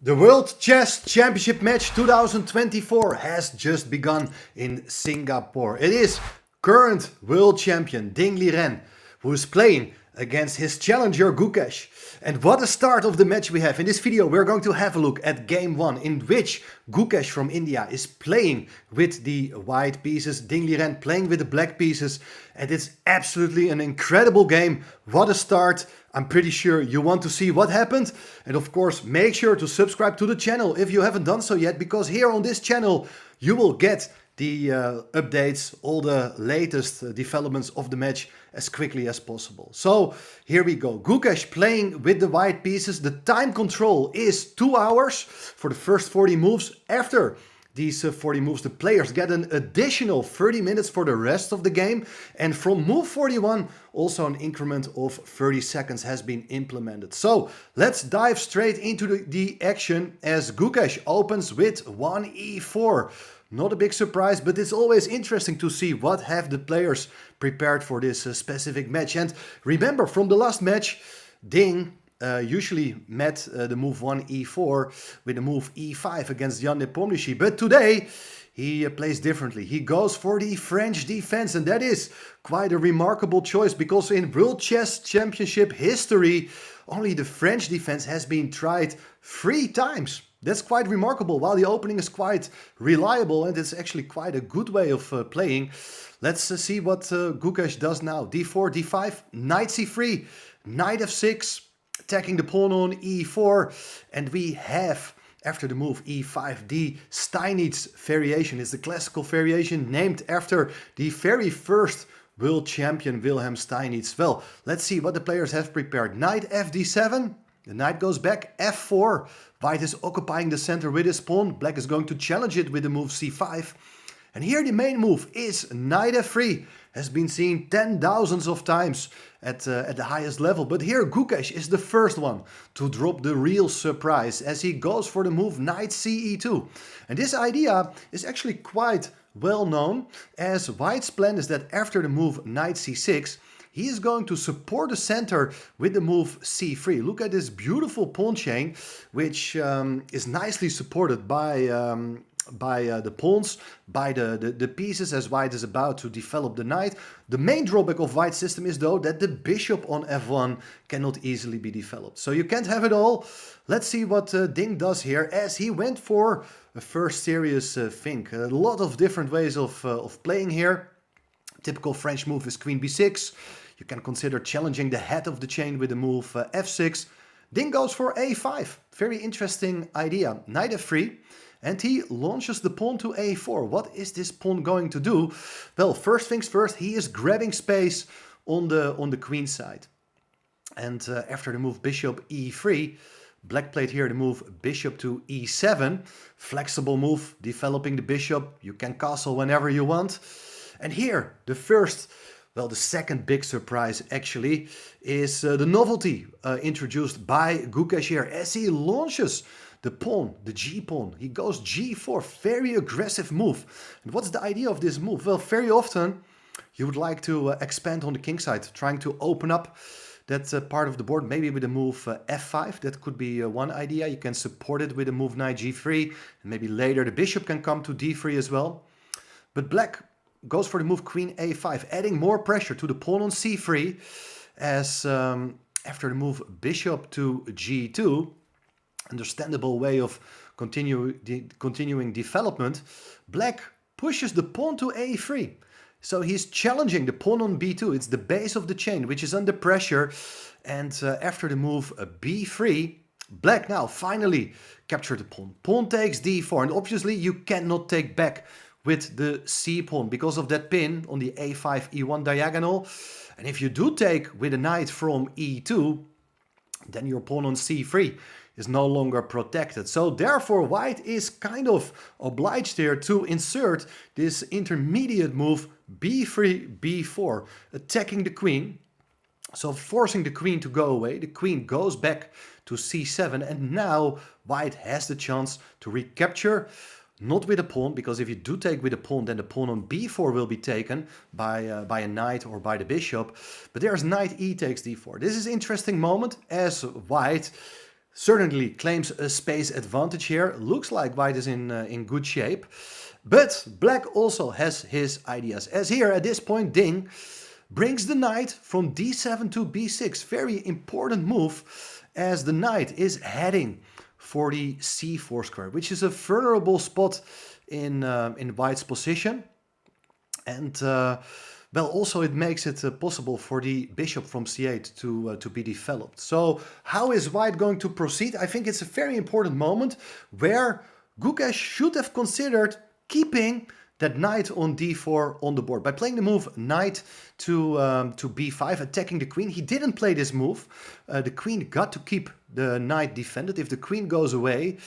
The World Chess Championship match 2024 has just begun in Singapore. It is current world champion Ding Liren who is playing against his challenger Gukesh. And what a start of the match we have. In this video we're going to have a look at game 1 in which Gukesh from India is playing with the white pieces, Ding Liren playing with the black pieces, and it's absolutely an incredible game. What a start. I'm pretty sure you want to see what happened, and of course make sure to subscribe to the channel if you haven't done so yet, because here on this channel you will get the updates, all the latest developments of the match as quickly as possible. So here we go. Gukesh playing with the white pieces. The time control is 2 hours for the first 40 moves. After these 40 moves, the players get an additional 30 minutes for the rest of the game. And from move 41, also an increment of 30 seconds has been implemented. So let's dive straight into the action as Gukesh opens with 1e4. Not a big surprise, but it's always interesting to see what have the players prepared for this specific match. And remember, from the last match, Ding usually met the move 1e4 with the move e5 against Jan Nepomniachtchi. But today, he plays differently. He goes for the French defense, and that is quite a remarkable choice, because in World Chess Championship history, only the French defense has been tried 3 times. That's quite remarkable. While the opening is quite reliable and it's actually quite a good way of playing. Let's see what Gukesh does now. d4, d5, knight c3, knight f6, attacking the pawn on e4. And we have, after the move e5, the Steinitz variation. It's the classical variation named after the very first world champion Wilhelm Steinitz. Well, let's see what the players have prepared. Knight fd7. The knight goes back, f4. White is occupying the center with his pawn. Black is going to challenge it with the move c5. And here the main move is knight f3. Has been seen 10,000s of times at the highest level. But here Gukesh is the first one to drop the real surprise as he goes for the move knight ce2. And this idea is actually quite well known, as White's plan is that after the move knight c6, he is going to support the center with the move c3. Look at this beautiful pawn chain, which is nicely supported by the pawns, by the pieces, as White is about to develop the knight. The main drawback of White's system is, though, that the bishop on f1 cannot easily be developed. So you can't have it all. Let's see what Ding does here, as he went for a first serious think. A lot of different ways of playing here. Typical French move is queen b6. You can consider challenging the head of the chain with the move f6. Ding goes for a5. Very interesting idea. Knight f3. And he launches the pawn to a4. What is this pawn going to do? Well, first things first, he is grabbing space on the queen side. And after the move bishop e3, Black played here the move bishop to e7. Flexible move, developing the bishop. You can castle whenever you want. And here, the second big surprise actually is the novelty introduced by Gukesh here, as he launches the pawn, the g-pawn. He goes g4, very aggressive move. And what's the idea of this move? Well, very often you would like to expand on the king side, trying to open up that part of the board, maybe with the move f5. That could be one idea. You can support it with the move knight g3, and maybe later the bishop can come to d3 as well. But Black goes for the move queen a5, adding more pressure to the pawn on c3, as after the move bishop to g2, understandable way of continuing development, Black pushes the pawn to a3. So he's challenging the pawn on b2. It's the base of the chain, which is under pressure. And after the move b3, Black now finally captured the pawn. Pawn takes d4, and obviously you cannot take back with the c-pawn because of that pin on the a5 e1 diagonal. And if you do take with a knight from e2, then your pawn on c3 is no longer protected. So therefore White is kind of obliged here to insert this intermediate move b3, b4, attacking the queen. So forcing the queen to go away. The queen goes back to c7, and now White has the chance to recapture. Not with a pawn, because if you do take with a pawn, then the pawn on b4 will be taken by a knight or by the bishop. But there's knight e takes d4. This is an interesting moment, as White certainly claims a space advantage here. Looks like white is in good shape. But black also has his ideas. As here at this point, Ding brings the knight from d7 to b6. Very important move, as the knight is heading for the c4 square, which is a vulnerable spot in white's position. And well, also it makes it possible for the bishop from c8 to be developed. So how is white going to proceed? I think it's a very important moment where Gukesh should have considered keeping that knight on d4 on the board. By playing the move knight to b5, attacking the queen, he didn't play this move. The queen got to keep the knight defended. If the queen goes away,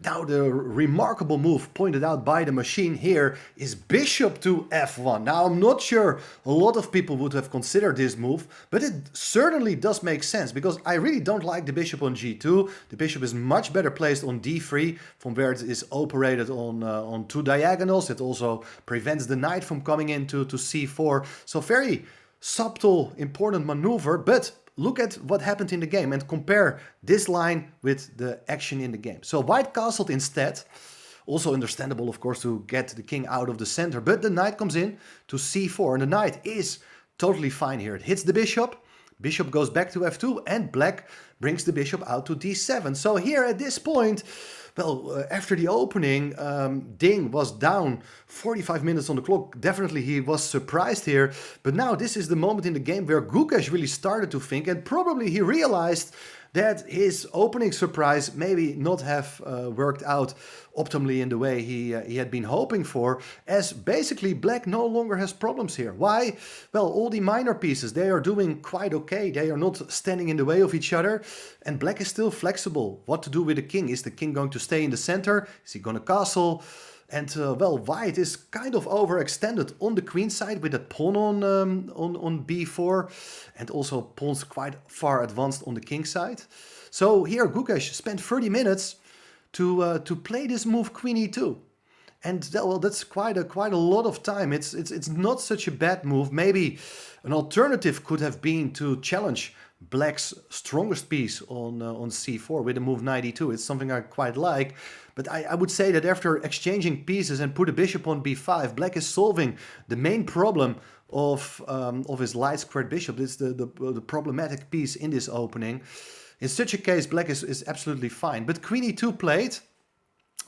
now the remarkable move pointed out by the machine here is bishop to f1. Now I'm not sure a lot of people would have considered this move, but it certainly does make sense, because I really don't like the bishop on g2. The bishop is much better placed on d3, from where it is operated on two diagonals. It also prevents the knight from coming into c4. So very subtle, important maneuver, but look at what happened in the game and compare this line with the action in the game. So white castled instead. Also understandable, of course, to get the king out of the center. But the knight comes in to c4. And the knight is totally fine here. It hits the bishop. Bishop goes back to f2. And black brings the bishop out to d7. So here at this point, well, after the opening, Ding was down 45 minutes on the clock. Definitely he was surprised here. But now this is the moment in the game where Gukesh really started to think, and probably he realized that his opening surprise maybe not have worked out optimally in the way he had been hoping for, as basically black no longer has problems here. Why? Well, all the minor pieces, they are doing quite okay. They are not standing in the way of each other, and black is still flexible. What to do with the king? Is the king going to stay in the center? Is he going to castle? And well, white is kind of overextended on the queen side with that pawn on b4, and also pawns quite far advanced on the king side. So here Gukesh spent 30 minutes to play this move queen e2. And well, that's quite a lot of time. It's not such a bad move. Maybe an alternative could have been to challenge black's strongest piece on c4 with the move knight e2. It's something I quite like. But I would say that after exchanging pieces and put a bishop on b5, black is solving the main problem of his light squared bishop. It's the problematic piece in this opening. In such a case, black is absolutely fine. But queen e2 played.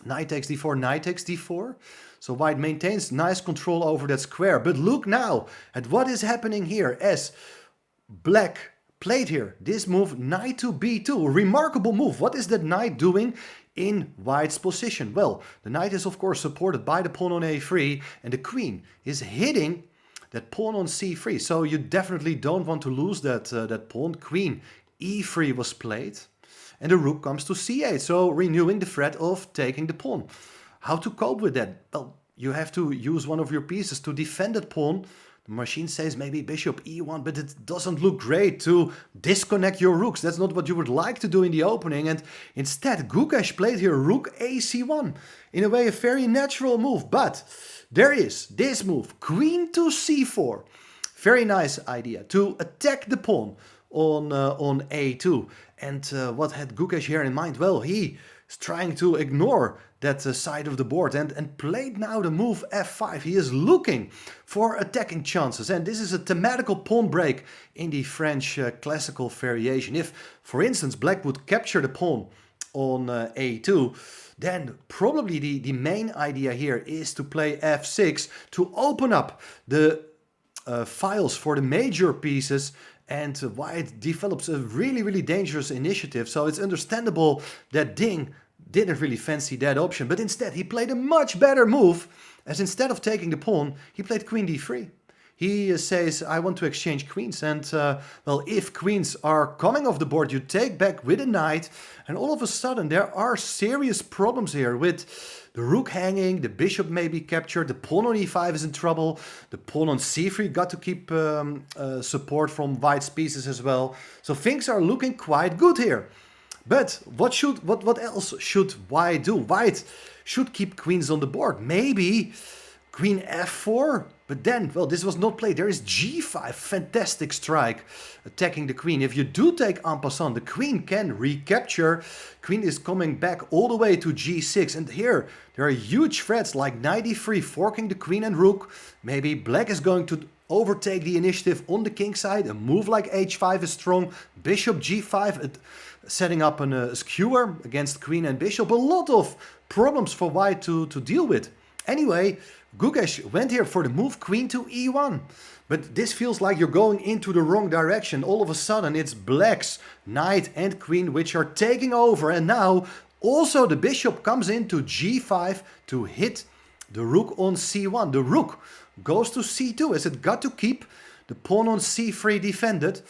Knight takes d4, knight takes d4. So white maintains nice control over that square. But look now at what is happening here as black played here this move, knight to b2. A remarkable move. What is that knight doing in white's position? Well, the knight is of course supported by the pawn on a3, and the queen is hitting that pawn on c3. So you definitely don't want to lose that pawn. Queen e3 was played, and the rook comes to c8, so renewing the threat of taking the pawn. How to cope with that? Well, you have to use one of your pieces to defend that pawn. The machine says maybe bishop e1, but it doesn't look great to disconnect your rooks. That's not what you would like to do in the opening. And instead, Gukesh played here rook ac1. In a way, a very natural move. But there is this move, queen to c4. Very nice idea to attack the pawn on a2. And what had Gukesh here in mind? Well, he is trying to ignore that side of the board and played now the move f5. He is looking for attacking chances, and this is a thematical pawn break in the French classical variation. If, for instance, black would capture the pawn on a2, then probably the main idea here is to play f6 to open up the files for the major pieces, and white develops a really dangerous initiative. So it's understandable that Ding didn't really fancy that option, but instead he played a much better move, as instead of taking the pawn, he played queen d3. He says, I want to exchange queens, and well, if queens are coming off the board, you take back with a knight, and all of a sudden there are serious problems here with the rook hanging, the bishop may be captured, the pawn on e5 is in trouble, the pawn on c3 got to keep support from white's pieces as well. So things are looking quite good here. But what else should white do? White should keep queens on the board. Maybe queen f4, But then, well, this was not played. There is g5, fantastic strike, attacking the queen. If you do take en passant, the queen can recapture. Queen is coming back all the way to g6. And here, there are huge threats like knight e3, forking the queen and rook. Maybe black is going to overtake the initiative on the king side. A move like h5 is strong. Bishop g5, setting up a skewer against queen and bishop. A lot of problems for white to deal with. Anyway, Gukesh went here for the move queen to e1. But this feels like you're going into the wrong direction. All of a sudden it's black's knight and queen which are taking over. And now also the bishop comes into g5 to hit the rook on c1. The rook goes to c2 as it got to keep the pawn on c3 defended.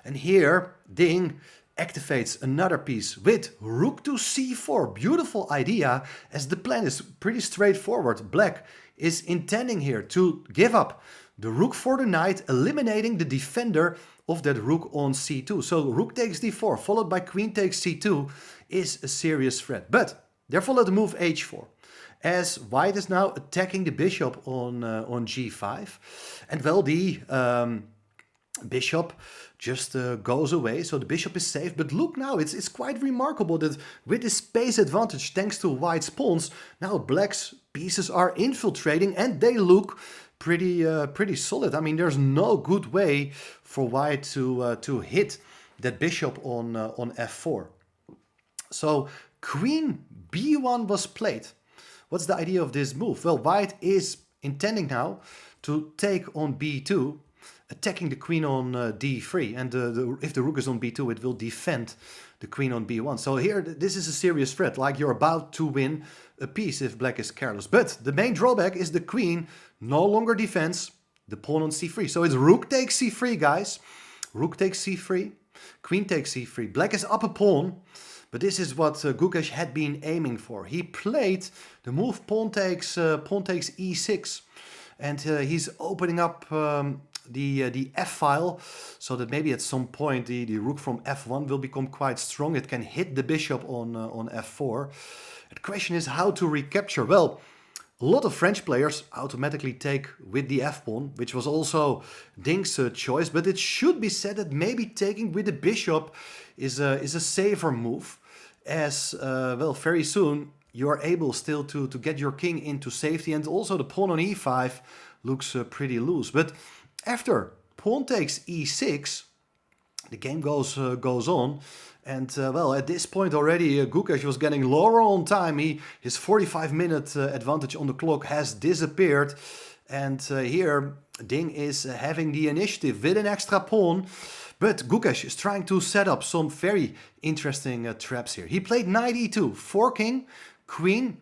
And here Ding activates another piece with rook to c4. Beautiful idea, as the plan is pretty straightforward. Black is intending here to give up the rook for the knight, eliminating the defender of that rook on c2. So rook takes d4 followed by queen takes c2 is a serious threat. But there followed the move h4, as white is now attacking the bishop on g5. And well, the bishop just goes away, so the bishop is safe. But look now, it's quite remarkable that with this space advantage thanks to white's pawns, now black's pieces are infiltrating and they look pretty solid. I mean, there's no good way for white to hit that bishop on f4. So queen b1 was played. What's the idea of this move? Well, white is intending now to take on b2, attacking the queen on d3, and if the rook is on b2, it will defend the queen on b1. So here, this is a serious threat, like you're about to win a piece if black is careless. But the main drawback is the queen no longer defends the pawn on c3. So it's rook takes c3, guys. Rook takes c3, queen takes c3. Black is up a pawn, but this is what Gukesh had been aiming for. He played the move pawn takes e6, and he's opening up the f file, so that maybe at some point the rook from f1 will become quite strong. It can hit the bishop on f4. The question is how to recapture. Well, a lot of French players automatically take with the f-pawn, which was also Ding's choice, but it should be said that maybe taking with the bishop is a safer move, as well, very soon you are able still to get your king into safety, and also the pawn on e5 looks pretty loose. But after pawn takes e6, the game goes on, and well, at this point already Gukesh was getting lower on time. His 45-minute advantage on the clock has disappeared, and here Ding is having the initiative with an extra pawn. But Gukesh is trying to set up some very interesting traps here. He played knight e2, forking queen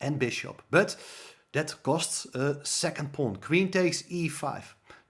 and bishop, but that costs a second pawn. Queen takes e5.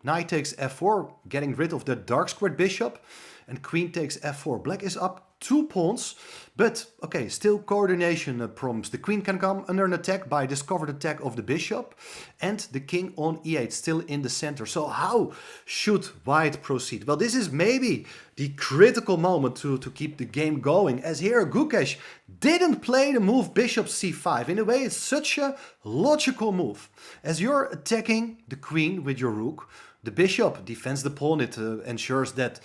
Knight takes f4, getting rid of the dark squared bishop, and queen takes f4. Black is up 2 pawns, but okay, still coordination problems. The queen can come under an attack by discovered attack of the bishop, and the king on e8 still in the center. So how should white proceed? Well, this is maybe the critical moment to keep the game going, as here Gukesh didn't play the move bishop c5. In a way, it's such a logical move, as you're attacking the queen with your rook. The bishop defends the pawn. It ensures that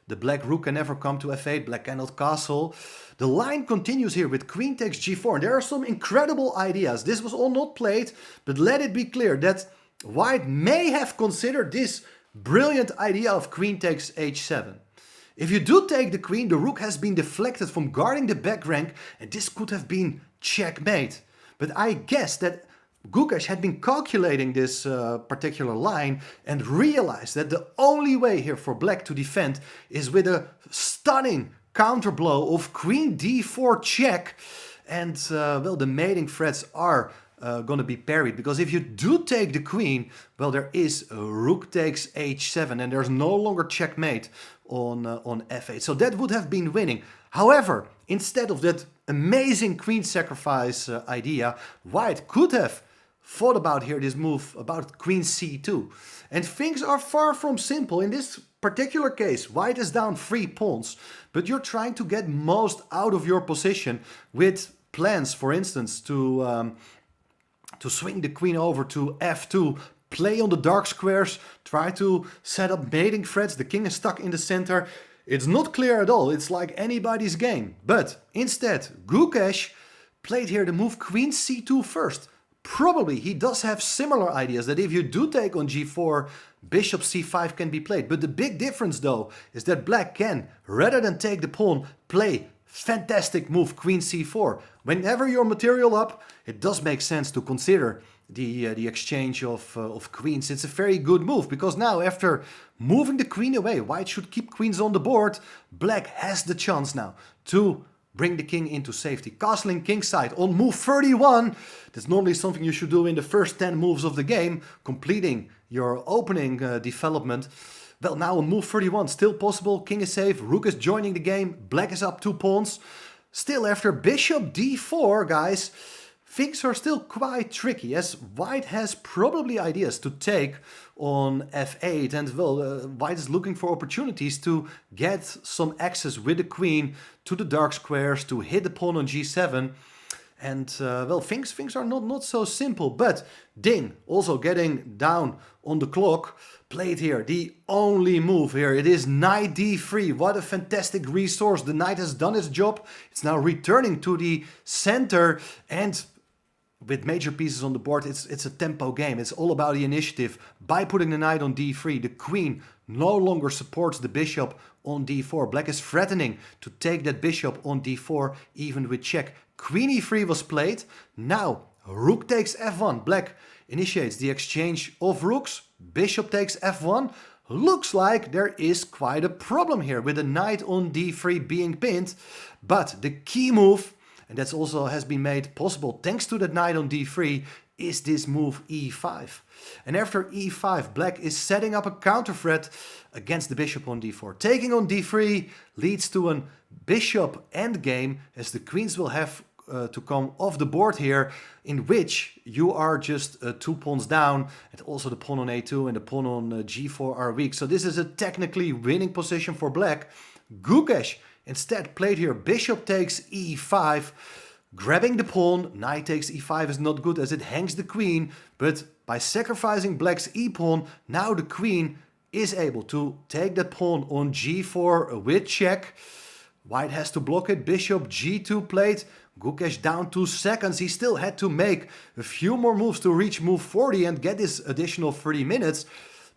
the black rook can never come to f8, black cannot castle. The line continues here with queen takes g4. And there are some incredible ideas. This was all not played, but let it be clear that white may have considered this brilliant idea of queen takes h7. If you do take the queen, the rook has been deflected from guarding the back rank, and this could have been checkmate. But I guess that Gukesh had been calculating this particular line and realized that the only way here for black to defend is with a stunning counterblow of queen d4 check. And well, the mating threats are going to be parried, because if you do take the queen, well, there is a rook takes h7 and there's no longer checkmate on f8. So that would have been winning. However, instead of that amazing queen sacrifice idea, white could have thought about here this move about queen c2. And things are far from simple. In this particular case, white is down 3 pawns, but you're trying to get most out of your position with plans, for instance, to swing the queen over to f2, play on the dark squares, try to set up mating threats. The king is stuck in the center. It's not clear at all. It's like anybody's game. But instead, Gukesh played here the move queen c2 first. Probably he does have similar ideas that if you do take on g4, bishop c5 can be played. But the big difference though is that black can, rather than take the pawn, play fantastic move queen c4. Whenever you're material up, it does make sense to consider the exchange of queens. It's a very good move because now after moving the queen away, white should keep queens on the board. Black has the chance now to bring the king into safety. Castling kingside on move 31. That's normally something you should do in the first 10 moves of the game, completing your opening development. Well, now on move 31, still possible. King is safe, rook is joining the game, black is up 2 pawns. Still after bishop d4, guys, things are still quite tricky as white has probably ideas to take on f8 and well, white is looking for opportunities to get some access with the queen to the dark squares, to hit the pawn on g7. And well, things are not so simple, but Ding also getting down on the clock, played here the only move here. It is knight d3. What a fantastic resource. The knight has done its job. It's now returning to the center, and with major pieces on the board, it's a tempo game. It's all about the initiative. By putting the knight on d3, the queen no longer supports the bishop on d4. Black is threatening to take that bishop on d4, even with check. Queen e3 was played. Now rook takes f1. Black initiates the exchange of rooks. Bishop takes f1. Looks like there is quite a problem here with the knight on d3 being pinned. But the key move, and that's also has been made possible thanks to that knight on d3, is this move e5. And after e5, black is setting up a counter threat against the bishop on d4. Taking on d3 leads to a bishop endgame, as the queens will have to come off the board here, in which you are just 2 pawns down, and also the pawn on a2 and the pawn on g4 are weak. So this is a technically winning position for black. Gukesh instead played here bishop takes e5, grabbing the pawn. Knight takes e5 is not good as it hangs the queen, but by sacrificing black's e-pawn, now the queen is able to take that pawn on g4 with check. White has to block it. Bishop g2 played. Gukesh down 2 seconds. He still had to make a few more moves to reach move 40 and get this additional 30 minutes.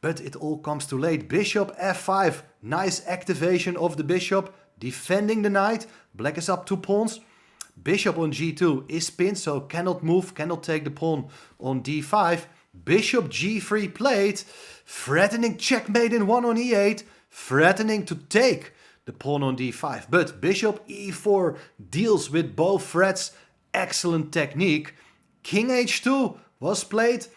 But it all comes too late. Bishop f5. Nice activation of the bishop, defending the knight. Black is up 2 pawns. Bishop on g2 is pinned, so cannot move, cannot take the pawn on d5. Bishop g3 played, threatening checkmate in 1 on e8, threatening to take the pawn on d5. But bishop e4 deals with both threats. Excellent technique. King h2 was played,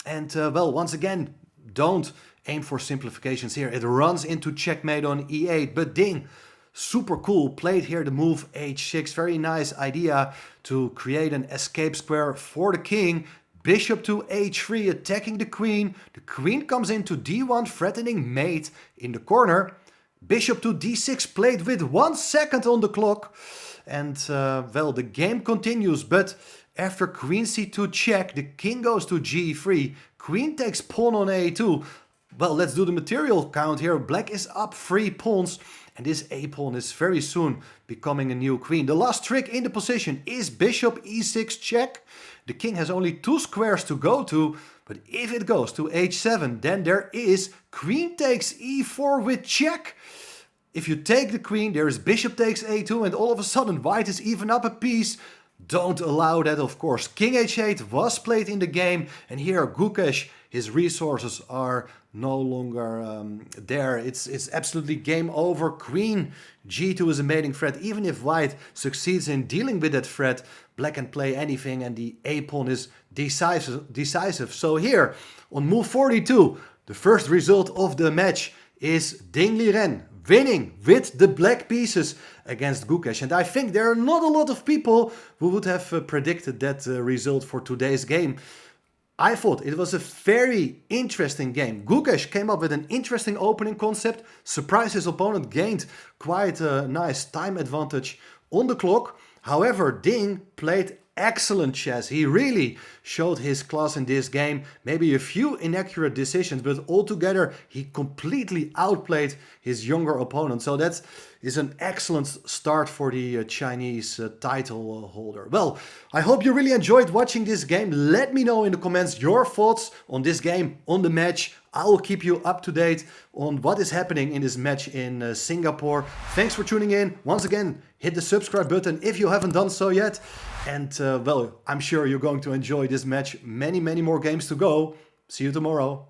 and well, once again, don't aim for simplifications here. It runs into checkmate on e8, but Ding, super cool, played here the move h6. Very nice idea to create an escape square for the king. Bishop to h3, attacking the queen. The queen comes into d1, threatening mate in the corner. Bishop to d6 played with 1 second on the clock. And well, the game continues, but after queen c2 check, the king goes to g3. Queen takes pawn on a2. Well, let's do the material count here. Black is up 3 pawns, and this a-pawn is very soon becoming a new queen. The last trick in the position is bishop e6 check. The king has only 2 squares to go to, but if it goes to h7, then there is queen takes e4 with check. If you take the queen, there is bishop takes a2, and all of a sudden white is even up a piece. Don't allow that, of course. King h8 was played in the game, and here Gukesh, his resources are no longer there. It's absolutely game over. Queen g2 is a mating threat. Even if white succeeds in dealing with that threat, black can play anything, and the a-pawn is decisive. So here, on move 42, the first result of the match is Ding Liren winning with the black pieces against Gukesh. And I think there are not a lot of people who would have predicted that result for today's game. I thought it was a very interesting game. Gukesh came up with an interesting opening concept, surprised his opponent, gained quite a nice time advantage on the clock. However, Ding played excellent chess. He really showed his class in this game. Maybe a few inaccurate decisions, but altogether he completely outplayed his younger opponent. So that is an excellent start for the Chinese title holder. Well, I hope you really enjoyed watching this game. Let me know in the comments your thoughts on this game, on the match. I will keep you up to date on what is happening in this match in Singapore. Thanks for tuning in. Once again, hit the subscribe button if you haven't done so yet. And well, I'm sure you're going to enjoy this match. Many more games to go. See you tomorrow.